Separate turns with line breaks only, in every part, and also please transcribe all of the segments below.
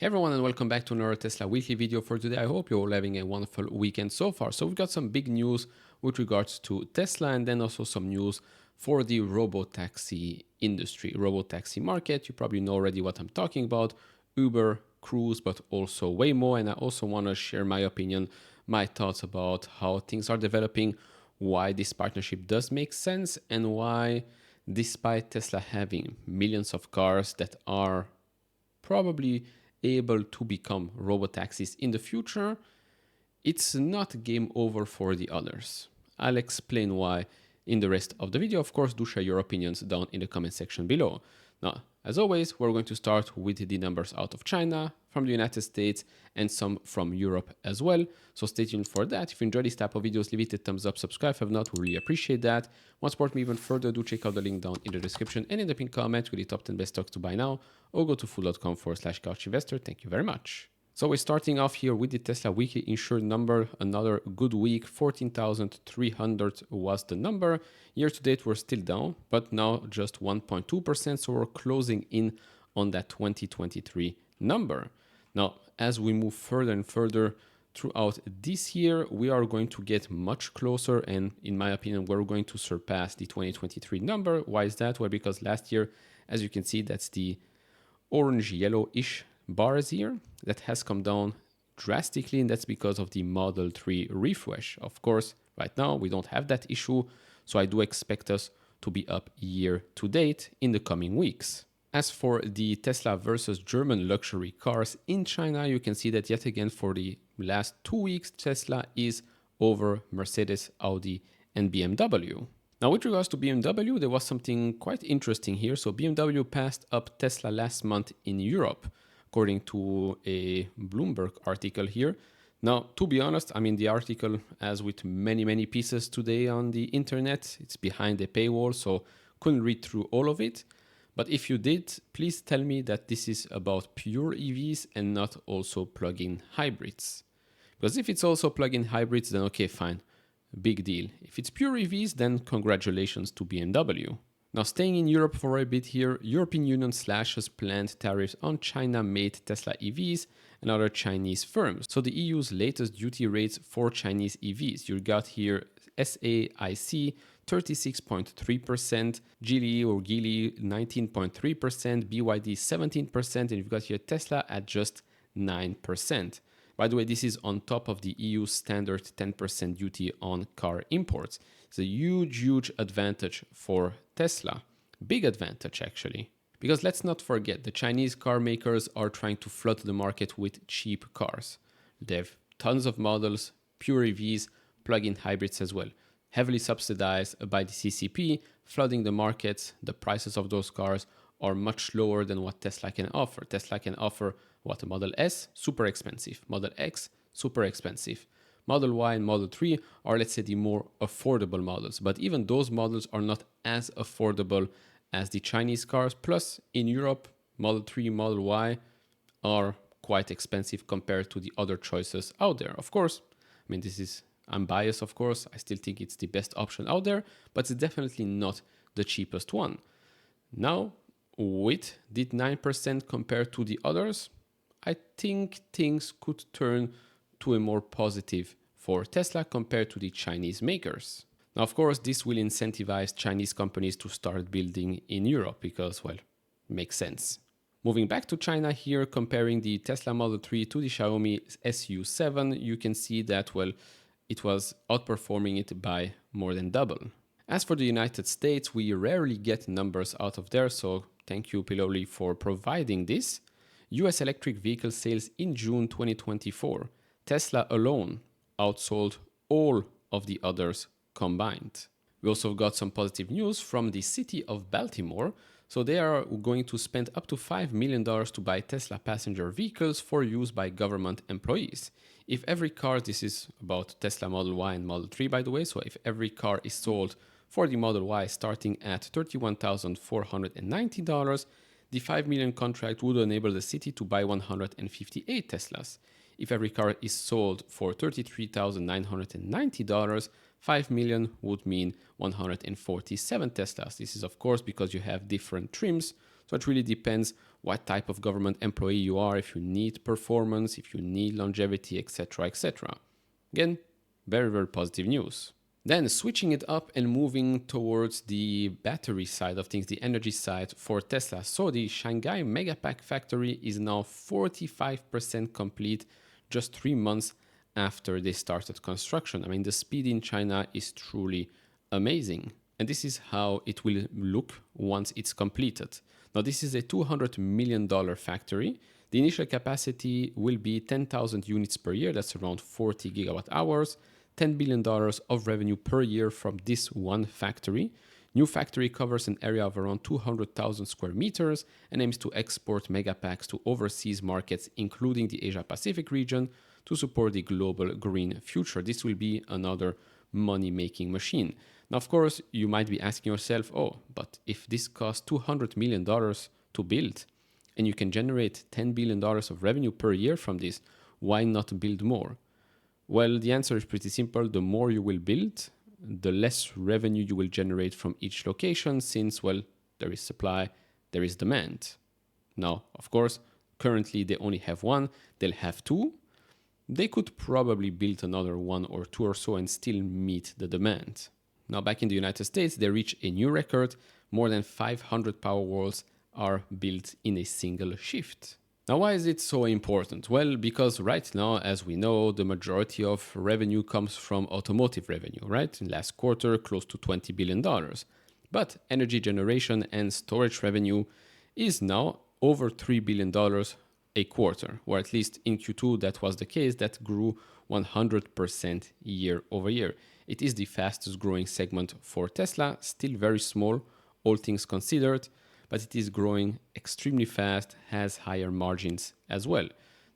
Hey everyone, and welcome back to another Tesla weekly video for today. I hope you're all having a wonderful weekend so far. So we've got some big news with regards to Tesla and then also some news for the robotaxi industry, robotaxi market. You probably know already what I'm talking about. Uber, Cruise, but also Waymo. And I also want to share my opinion, my thoughts about how things are developing, why this partnership does make sense, and why, despite Tesla having millions of cars that are probably able to become robotaxis in the future, it's not game over for the others. I'll explain why in the rest of the video. Of course, do share your opinions down in the comment section below. Now, as always, we're going to start with the numbers out of China, from the United States, and some from Europe as well. So stay tuned for that. If you enjoy this type of videos, leave it a thumbs up, subscribe if not, we really appreciate that. Want to support me even further, do check out the link down in the description and in the pinned comment with the top 10 best stocks to buy now, or go to fool.com/couchinvestor. Thank you very much. So we're starting off here with the Tesla weekly insured number. Another good week, 14,300 was the number. Year to date, we're still down, but now just 1.2%. So we're closing in on that 2023 number. Now, as we move further and further throughout this year, we are going to get much closer. And in my opinion, we're going to surpass the 2023 number. Why is that? Well, because last year, as you can see, that's the orange yellowish bars here that has come down drastically, and that's because of the Model 3 refresh. Of course, right now we don't have that issue, so I do expect us to be up year to date in the coming weeks. As for the Tesla versus German luxury cars in China, you can see that yet again for the last 2 weeks, Tesla is over Mercedes, Audi, and BMW. Now, with regards to BMW, there was something quite interesting here. So BMW passed up Tesla last month in Europe, according to a Bloomberg article here. Now, to be honest, I mean, the article, as with many pieces today on the internet, it's behind a paywall, so couldn't read through all of it. But if you did, please tell me that this is about pure EVs and not also plug-in hybrids. Because if it's also plug-in hybrids, then okay, fine, big deal. If it's pure EVs, then congratulations to BMW. Now, staying in Europe for a bit here, European Union slashes planned tariffs on China-made Tesla EVs and other Chinese firms. So the EU's latest duty rates for Chinese EVs. You got here SAIC 36.3%, Geely or Geely 19.3%, BYD 17%, and you've got here Tesla at just 9%. By the way, this is on top of the EU standard 10% duty on car imports. It's a huge advantage for Tesla. Big advantage, actually. Because let's not forget, the Chinese car makers are trying to flood the market with cheap cars. They have tons of models, pure EVs, plug-in hybrids as well. Heavily subsidized by the CCP, flooding the markets. The prices of those cars are much lower than what Tesla can offer. Tesla can offer what? A Model S, super expensive. Model X, super expensive. Model Y and Model 3 are, let's say, the more affordable models. But even those models are not as affordable as the Chinese cars. Plus, in Europe, Model 3, Model Y are quite expensive compared to the other choices out there. Of course, I mean, I'm biased, of course. I still think it's the best option out there, but it's definitely not the cheapest one. Now, with the 9% compared to the others, I think things could turn to a more positive for Tesla compared to the Chinese makers. Now, of course, this will incentivize Chinese companies to start building in Europe because, well, it makes sense. Moving back to China here, comparing the Tesla Model 3 to the Xiaomi SU7, you can see that, well, it was outperforming it by more than double. As for the United States, we rarely get numbers out of there, so thank you, Piloli, for providing this. US electric vehicle sales in June 2024. Tesla alone outsold all of the others combined. We also got some positive news from the city of Baltimore. So they are going to spend up to $5 million to buy Tesla passenger vehicles for use by government employees. If every car, this is about Tesla Model Y and Model 3, by the way, so if every car is sold for the Model Y starting at $31,490, the 5 million contract would enable the city to buy 158 Teslas. If every car is sold for $33,990, 5 million would mean 147 Teslas. This is, of course, because you have different trims, so it really depends what type of government employee you are, if you need performance, if you need longevity, etc., etc. Again, very, very positive news. Then switching it up and moving towards the battery side of things, the energy side for Tesla. So the Shanghai Megapack factory is now 45% complete just 3 months after they started construction. I mean, the speed in China is truly amazing. And this is how it will look once it's completed. Now, this is a $200 million factory. The initial capacity will be 10,000 units per year. That's around 40 gigawatt hours. $10 billion of revenue per year from this one factory. New factory covers an area of around 200,000 square meters and aims to export megapacks to overseas markets, including the Asia Pacific region, to support the global green future. This will be another money-making machine. Now, of course, you might be asking yourself, oh, but if this costs $200 million to build and you can generate $10 billion of revenue per year from this, why not build more? Well, the answer is pretty simple. The more you will build, the less revenue you will generate from each location since, well, there is supply, there is demand. Now, of course, currently they only have one, they'll have two. They could probably build another one or two or so and still meet the demand. Now, back in the United States, they reach a new record. More than 500 Powerwalls are built in a single shift. Now, why is it so important? Well, because right now, as we know, the majority of revenue comes from automotive revenue, right? In last quarter, close to $20 billion. But energy generation and storage revenue is now over $3 billion a quarter, or at least in Q2 that was the case. That grew 100% year over year. It is the fastest growing segment for Tesla, still very small, all things considered, but it is growing extremely fast, has higher margins as well.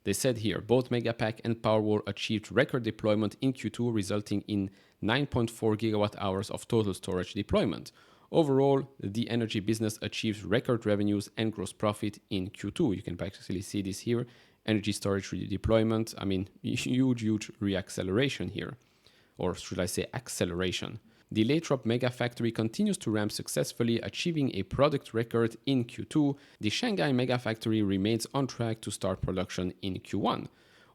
They said here, both Megapack and Powerwall achieved record deployment in Q2, resulting in 9.4 gigawatt hours of total storage deployment. Overall, the energy business achieved record revenues and gross profit in Q2. You can practically see this here. Energy storage deployment, I mean, huge reacceleration here. Or should I say acceleration. The Lathrop Mega Factory continues to ramp successfully, achieving a product record in Q2. The Shanghai Mega Factory remains on track to start production in Q1.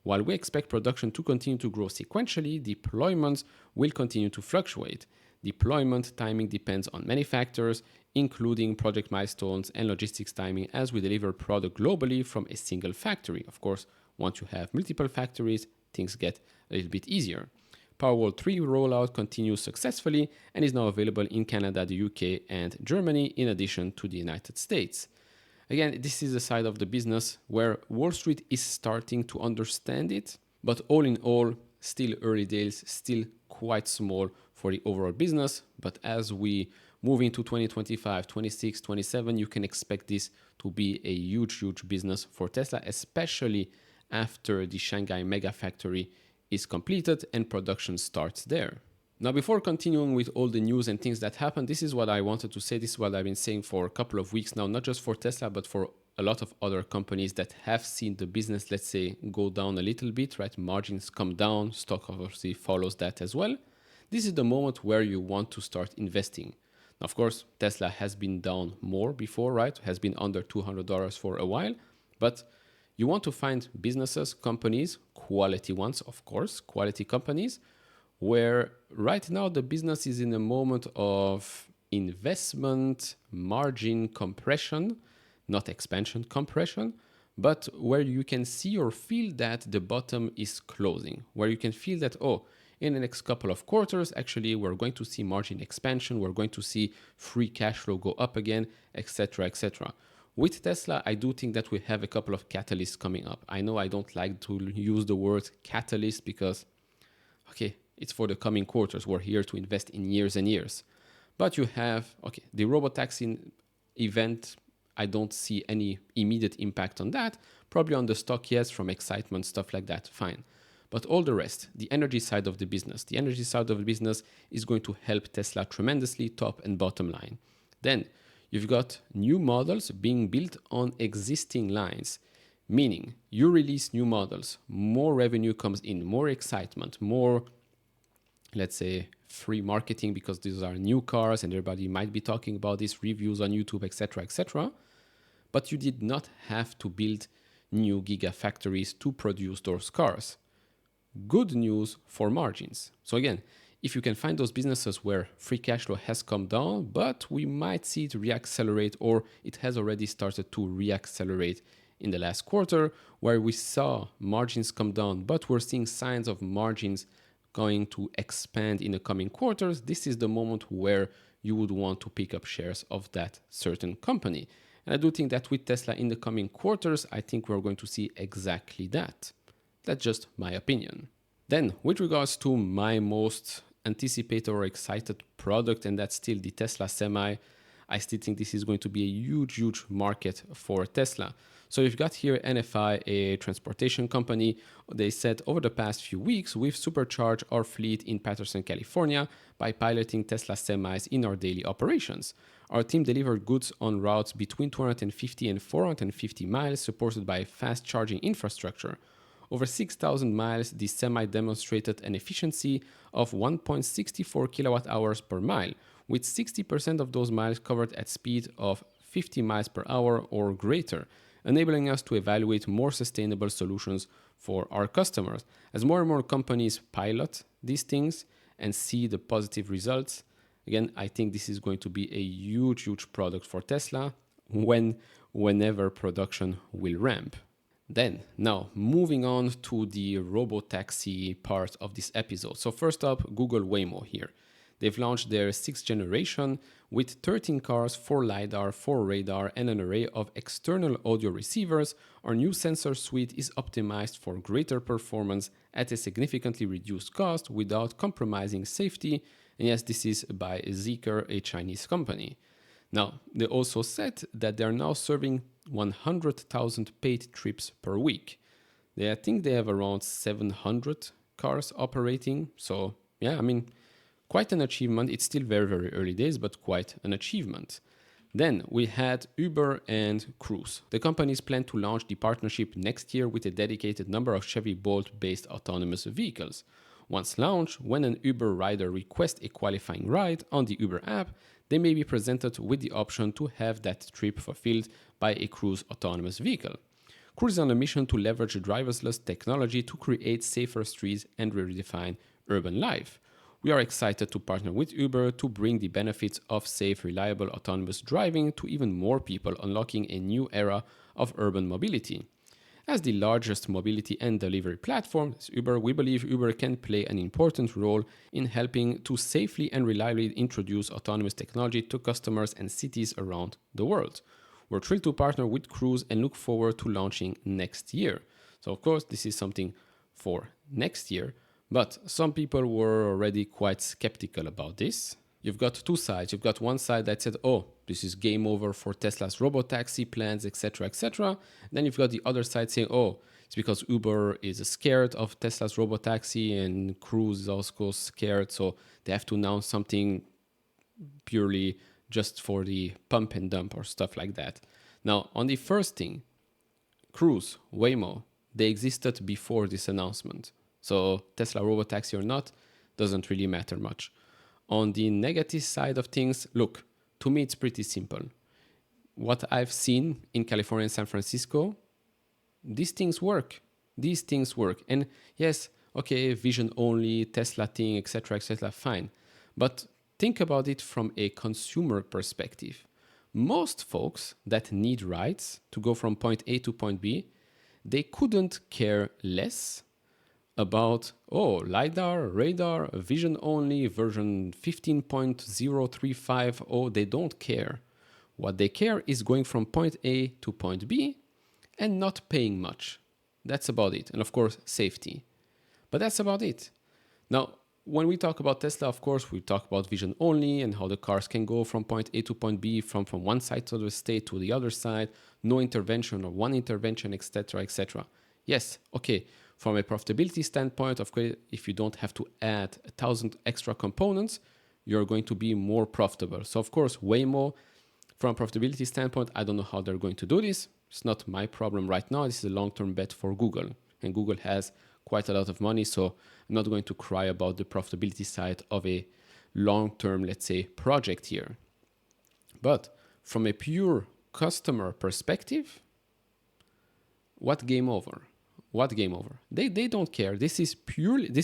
While we expect production to continue to grow sequentially, deployments will continue to fluctuate. Deployment timing depends on many factors, including project milestones and logistics timing as we deliver product globally from a single factory. Of course, once you have multiple factories, things get a little bit easier. Powerwall 3 rollout continues successfully and is now available in Canada, the UK, and Germany, in addition to the United States. Again, this is a side of the business where Wall Street is starting to understand it, but all in all, still early days, still quite small for the overall business. But as we move into 2025, 26, 27, you can expect this to be a huge business for Tesla, especially after the Shanghai Mega Factory is completed and production starts there. Now, before continuing with all the news and things that happened, this is what I wanted to say. This is what I've been saying for a couple of weeks now, not just for Tesla, but for a lot of other companies that have seen the business, let's say, go down a little bit, right? Margins come down, stock obviously follows that as well. This is the moment where you want to start investing. Now, of course, Tesla has been down more before, right? Has been under $200 for a while, but you want to find businesses, companies, quality ones, of course, quality companies, where right now the business is in a moment of investment, margin compression, not expansion, compression, but where you can see or feel that the bottom is closing, where you can feel that, oh, in the next couple of quarters, actually, we're going to see margin expansion, we're going to see free cash flow go up again, etc., etc. With Tesla, I do think that we have a couple of catalysts coming up. I know I don't like to use the word catalyst because, okay, it's for the coming quarters. We're here to invest in years and years. But you have, okay, the robotaxi event, I don't see any immediate impact on that. Probably on the stock, yes, from excitement, stuff like that, fine. But all the rest, the energy side of the business is going to help Tesla tremendously, top and bottom line. Then you've got new models being built on existing lines, meaning you release new models, more revenue comes in, more excitement, more, let's say, free marketing because these are new cars and everybody might be talking about these reviews on YouTube, etc., etc. but you did not have to build new gigafactories to produce those cars. Good news for margins. So again, if you can find those businesses where free cash flow has come down, but we might see it reaccelerate, or it has already started to reaccelerate in the last quarter, where we saw margins come down, but we're seeing signs of margins going to expand in the coming quarters, this is the moment where you would want to pick up shares of that certain company. And I do think that with Tesla in the coming quarters, I think we're going to see exactly that. That's just my opinion. Then, with regards to my most anticipated or excited product, and that's still the Tesla Semi, I still think this is going to be a huge market for Tesla. So you've got here NFI, a transportation company. They said over the past few weeks, we've supercharged our fleet in Patterson, California by piloting Tesla semis in our daily operations. Our team delivered goods on routes between 250 and 450 miles supported by fast charging infrastructure. Over 6,000 miles, the semi demonstrated an efficiency of 1.64 kilowatt hours per mile, with 60% of those miles covered at speed of 50 miles per hour or greater, enabling us to evaluate more sustainable solutions for our customers. As more and more companies pilot these things and see the positive results, again, I think this is going to be a huge product for Tesla whenever production will ramp. Then, now, moving on to the robotaxi part of this episode. So first up, Google Waymo here. They've launched their 6th generation with 13 cars, 4 LiDAR, 4 radar, and an array of external audio receivers. Our new sensor suite is optimized for greater performance at a significantly reduced cost without compromising safety. And yes, this is by Zeekr, a Chinese company. Now, they also said that they're now serving 100,000 paid trips per week. I think they have around 700 cars operating. So, yeah, I mean, quite an achievement. It's still very early days, but quite an achievement. Then we had Uber and Cruise. The companies plan to launch the partnership next year with a dedicated number of Chevy Bolt-based autonomous vehicles. Once launched, when an Uber rider requests a qualifying ride on the Uber app, they may be presented with the option to have that trip fulfilled by a Cruise autonomous vehicle. Cruise is on a mission to leverage driverless technology to create safer streets and redefine urban life. We are excited to partner with Uber to bring the benefits of safe, reliable, autonomous driving to even more people, unlocking a new era of urban mobility. As the largest mobility and delivery platform, Uber, we believe Uber can play an important role in helping to safely and reliably introduce autonomous technology to customers and cities around the world. We're thrilled to partner with Cruise and look forward to launching next year. So of course, this is something for next year, but some people were already quite skeptical about this. You've got two sides. You've got one side that said, oh, this is game over for Tesla's robotaxi plans, etc., etc. Then you've got the other side saying, oh, it's because Uber is scared of Tesla's robotaxi and Cruise is also scared, so they have to announce something purely just for the pump and dump or stuff like that. Now, on the first thing, Cruise, Waymo, they existed before this announcement. So Tesla robotaxi or not, doesn't really matter much. On the negative side of things, look, to me it's pretty simple. What I've seen in California and San Francisco, these things work. These things work. And yes, okay, vision only, Tesla thing, etc., fine. But think about it from a consumer perspective. Most folks that need rides to go from point A to point B, they couldn't care less about, oh, LiDAR, radar, vision only, version 15.035. Oh, they don't care. What they care is going from point A to point B and not paying much. That's about it. And of course, safety. But that's about it. Now, when we talk about Tesla, of course, we talk about vision only and how the cars can go from point A to point B, from one side of the state to the other side, no intervention or one intervention, etc., etc. Yes, okay. From a profitability standpoint, of course, if you don't have to add 1,000 extra components, you're going to be more profitable. So of course, Waymo, from a profitability standpoint, I don't know how they're going to do this. It's not my problem right now. This is a long-term bet for Google. And Google has quite a lot of money, so I'm not going to cry about the profitability side of a long-term, let's say, project here. But from a pure customer perspective, what game over? What game over? They don't care. This is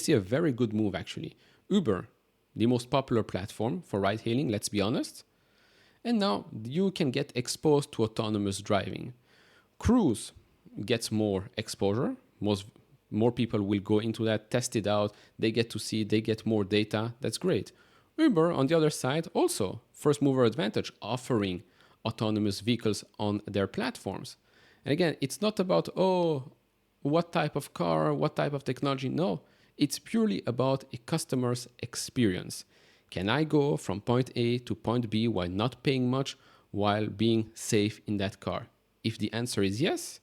a very good move actually. Uber, the most popular platform for ride hailing, let's be honest. And now you can get exposed to autonomous driving. Cruise gets more exposure. More people will go into that, test it out. They get to see, they get more data. That's great. Uber, on the other side, also first mover advantage, offering autonomous vehicles on their platforms. And again, it's not about, what type of car, what type of technology. No, it's purely about a customer's experience. Can I go from point A to point B while not paying much, while being safe in that car? If the answer is yes,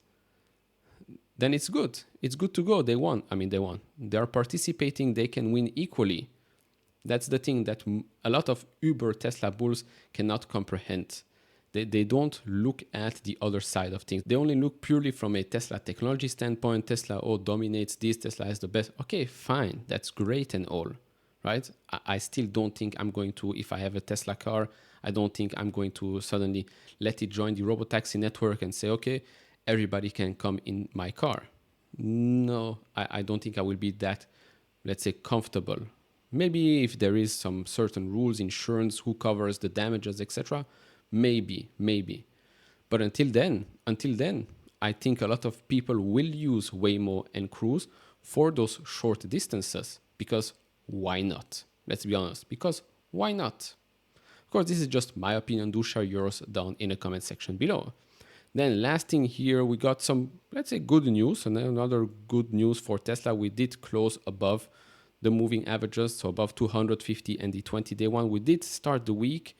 then it's good. It's good to go. They won. They won. They are participating. They can win equally. That's the thing that a lot of Uber Tesla bulls cannot comprehend. They don't look at the other side of things. They only look purely from a Tesla technology standpoint. Tesla, dominates this. Tesla is the best. Okay, fine. That's great and all, right? I still don't think I'm going to, if I have a Tesla car, I don't think I'm going to suddenly let it join the robotaxi network and say, okay, everybody can come in my car. No, I don't think I will be that, let's say, comfortable. Maybe if there is some certain rules, insurance, who covers the damages, etc., maybe. But until then, I think a lot of people will use Waymo and Cruise for those short distances because why not? Let's be honest, because why not? Of course, this is just my opinion. Do share yours down in the comment section below. Then last thing here, we got some, let's say, good news. And another good news for Tesla, we did close above the moving averages, so above 250 and the 20-day one. We did start the week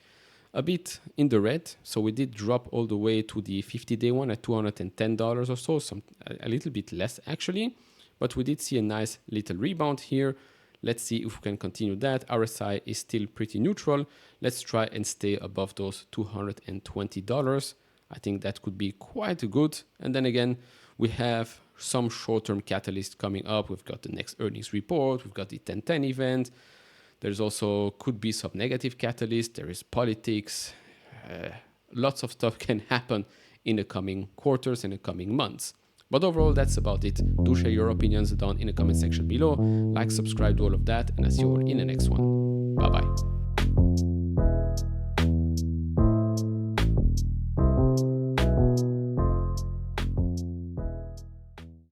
a bit in the red, so we did drop all the way to the 50-day one at $210 or so, a little bit less actually, but we did see a nice little rebound here. Let's see if we can continue that. RSI is still pretty neutral. Let's try and stay above those $220. I think that could be quite good. And then again, we have some short-term catalysts coming up. We've got the next earnings report. We've got the 10/10 event. There's also could be some negative catalysts. There is politics. Lots of stuff can happen in the coming quarters, in the coming months. But overall, that's about it. Do share your opinions down in the comment section below. Like, subscribe, do all of that. And I'll see you all in the next one. Bye-bye.